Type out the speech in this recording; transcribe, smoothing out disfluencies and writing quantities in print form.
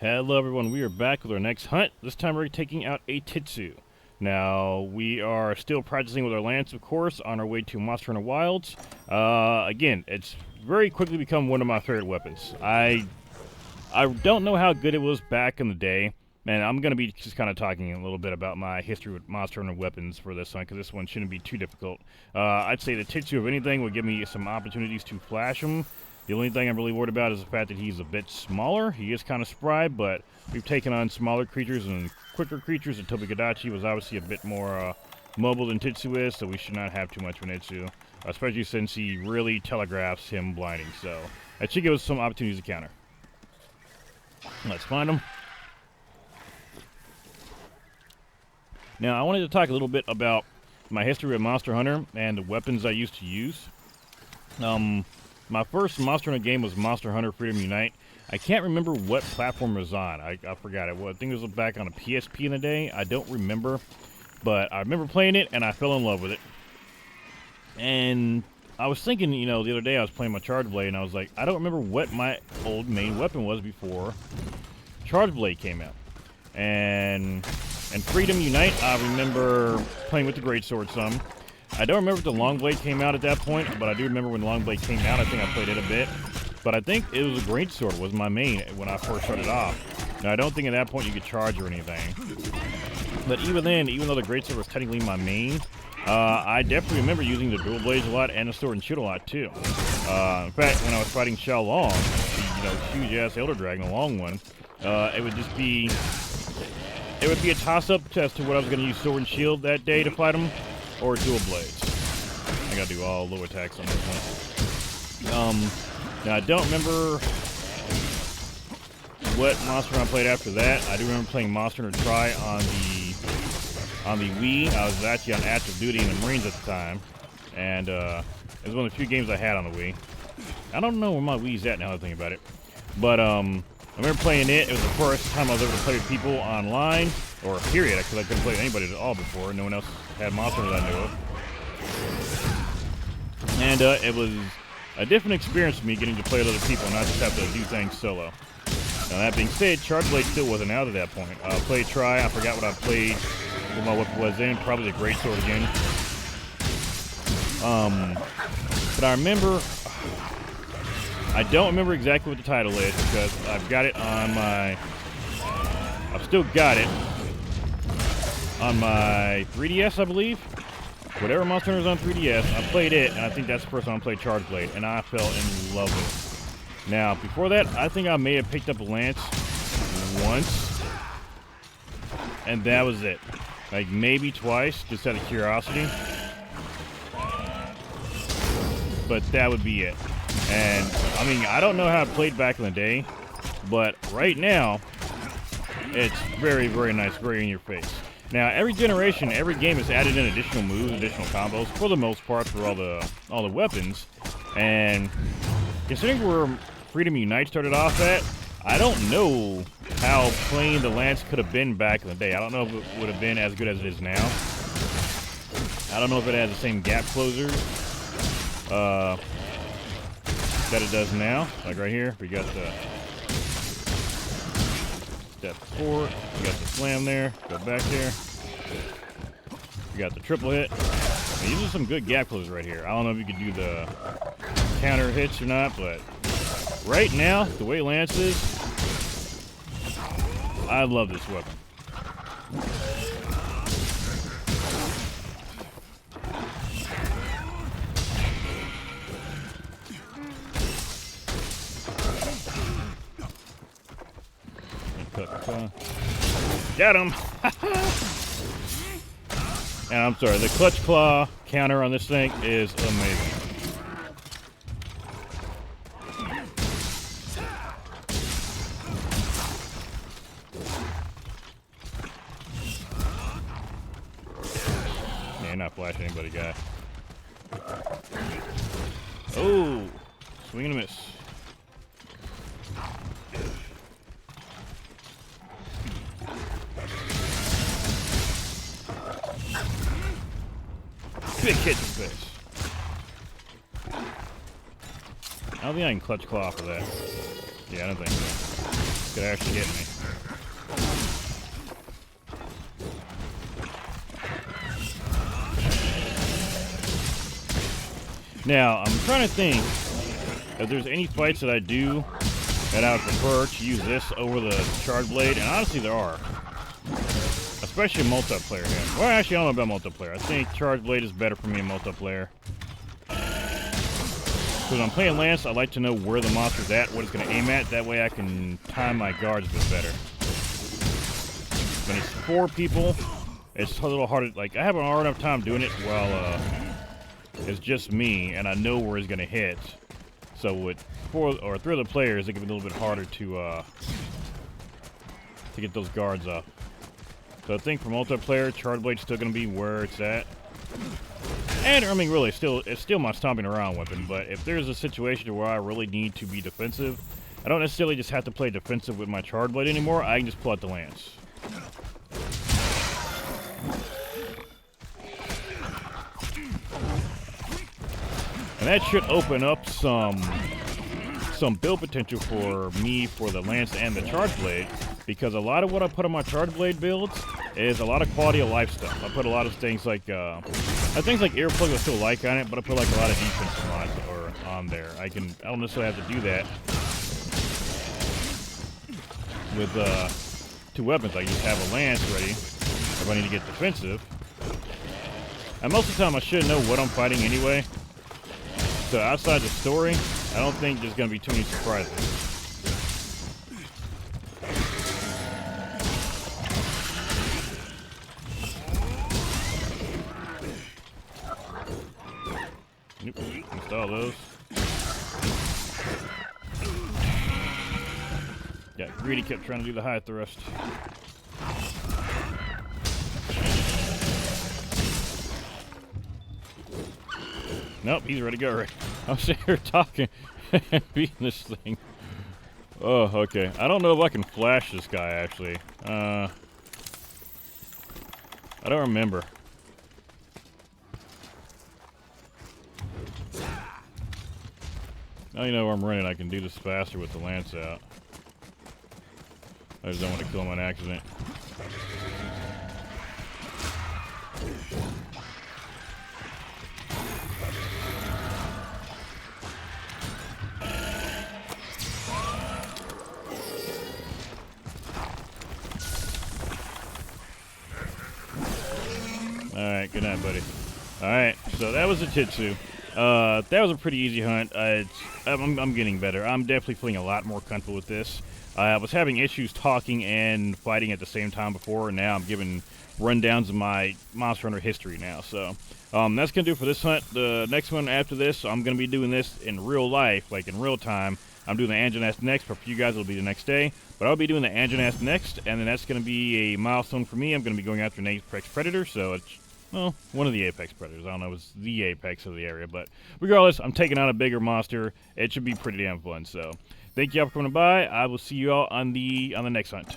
Hello everyone, we are back with our next hunt. This time we're taking out a Tzitzi. Now, we are still practicing with our lance, of course, on our way to Monster Hunter Wilds. Again, it's very quickly become one of my favorite weapons. I don't know how good it was back in the day, and I'm going to be just kind of talking a little bit about my history with Monster Hunter weapons for this one, because this one shouldn't be too difficult. I'd say the Tzitzi, if anything, would give me some opportunities to flash him. The only thing I'm really worried about is the fact that he's a bit smaller. He is kind of spry, but we've taken on smaller creatures and quicker creatures, and Tobi-Kadachi was obviously a bit more mobile than Tzitzi is, so we should not have too much of an issue, especially since he really telegraphs him blinding, so that should give us some opportunities to counter. Let's find him. Now, I wanted to talk a little bit about my history with Monster Hunter and the weapons I used to use. My first Monster Hunter game was Monster Hunter Freedom Unite. I can't remember what platform it was on. I forgot it. Well, I think it was back on a PSP in the day. I don't remember. But I remember playing it, and I fell in love with it. And I was thinking, the other day I was playing my Charge Blade, and I was like, I don't remember what my old main weapon was before Charge Blade came out. And Freedom Unite, I remember playing with the Greatsword some. I don't remember if the Long Blade came out at that point, but I do remember when the Long Blade came out. I think I played it a bit. But I think it was a Greatsword was my main when I first started off. Now, I don't think at that point you could charge or anything. But even then, even though the Greatsword was technically my main, I definitely remember using the Dual Blades a lot and the Sword and Shield a lot, too. In fact, when I was fighting Xiao Long, the huge-ass Elder Dragon, the long one, it would just be... It would be a toss-up as to what I was going to use Sword and Shield that day to fight him, or Dual Blades. I gotta do all low attacks on this one. Now I don't remember what Monster Hunter I played after that. I do remember playing Monster Hunter Tri on the Wii. I was actually on active duty in the Marines at the time, and it was one of the few games I had on the Wii. I don't know where my Wii's at now that I think about it, but I remember playing it. It was the first time I was able to play with people online, or period, because I couldn't play with anybody at all before. No one else had Monster that I knew of. And it was a different experience for me getting to play with other people and not just have to do things solo. Now that being said, Charge Blade still wasn't out at that point. I played Tri, I forgot what I played, what my weapon was then, probably the Greatsword again. But I remember, I don't remember exactly what the title is because I've got it on my, I've still got it on my 3DS, I believe. Whatever Monster Hunter was on 3DS, I played it, and I think that's the first time I played Charge Blade, and I fell in love with it. Now, before that, I think I may have picked up a lance once, and that was it. Like, maybe twice, just out of curiosity. But that would be it. And, I mean, I don't know how I played back in the day, but right now, it's very, very nice, very in your face. Now, every generation, every game has added in additional moves, additional combos, for the most part, for all the weapons. And considering where Freedom Unite started off at, I don't know how plain the lance could have been back in the day. I don't know if it would have been as good as it is now. I don't know if it has the same gap closers that it does now. Like right here, we got the step forward, we got the slam there, go back there. We got the triple hit. Now, these are some good gap closers right here. I don't know if you could do the counter hits or not, but right now, the way Lance is, I love this weapon. Got him! And I'm sorry, the Clutch Claw counter on this thing is amazing. Yeah, you're not flashing anybody, guy. Oh! Swing and a miss. Big hit to the face. I don't think I can Clutch Claw for that. Yeah, I don't think so. this could actually hit me. Now, I'm trying to think if there's any fights that I do that I would prefer to use this over the Charge Blade, and honestly there are. Especially multiplayer here. Well, actually, I don't know about multiplayer. I think Charge Blade is better for me in multiplayer. Because when I'm playing Lance, I like to know where the monster's at, what it's going to aim at. That way I can time my guards a bit better. When it's 4 people, it's a little harder. Like, I have a hard enough time doing it while it's just me, and I know where it's going to hit. So with 4 or 3 other players, it can be a little bit harder to get those guards up. So I think for multiplayer, Charge Blade's still going to be where it's at. And, I mean, really, it's still my stomping around weapon, but if there's a situation where I really need to be defensive, I don't necessarily just have to play defensive with my Charge Blade anymore. I can just pull out the Lance. And that should open up some build potential for me for the Lance and the Charge Blade, because a lot of what I put on my Charge Blade builds is a lot of quality of life stuff. I put a lot of things like earplugs I still like on it, but I put like a lot of defensive mods on there. I don't necessarily have to do that with 2 weapons. I just have a Lance ready if I need to get defensive. And most of the time I should know what I'm fighting anyway. So outside the story, I don't think there's going to be too many surprises. Nope, install those. Yeah, Greedy kept trying to do the high thrust. Nope, he's ready to go. Right. I'm sitting here talking and beating this thing. Oh, okay. I don't know if I can flash this guy, actually. I don't remember. Now you know where I'm running. I can do this faster with the Lance out. I just don't want to kill him on accident. Alright, good night, buddy. Alright, so that was a Tzitzi. That was a pretty easy hunt. I'm getting better. I'm definitely feeling a lot more comfortable with this. I was having issues talking and fighting at the same time before, and now I'm giving rundowns of my Monster Hunter history now. So that's going to do it for this hunt. The next one after this, I'm going to be doing this in real life, like in real time. I'm doing the Anjanast next, but for you guys it'll be the next day. But I'll be doing the Anjanast next, and then that's going to be a milestone for me. I'm going to be going after an Apex Predator, so it's, well, one of the Apex Predators. I don't know if it's the Apex of the area, but regardless, I'm taking out a bigger monster. It should be pretty damn fun, so thank you all for coming by. I will see you all on the next hunt.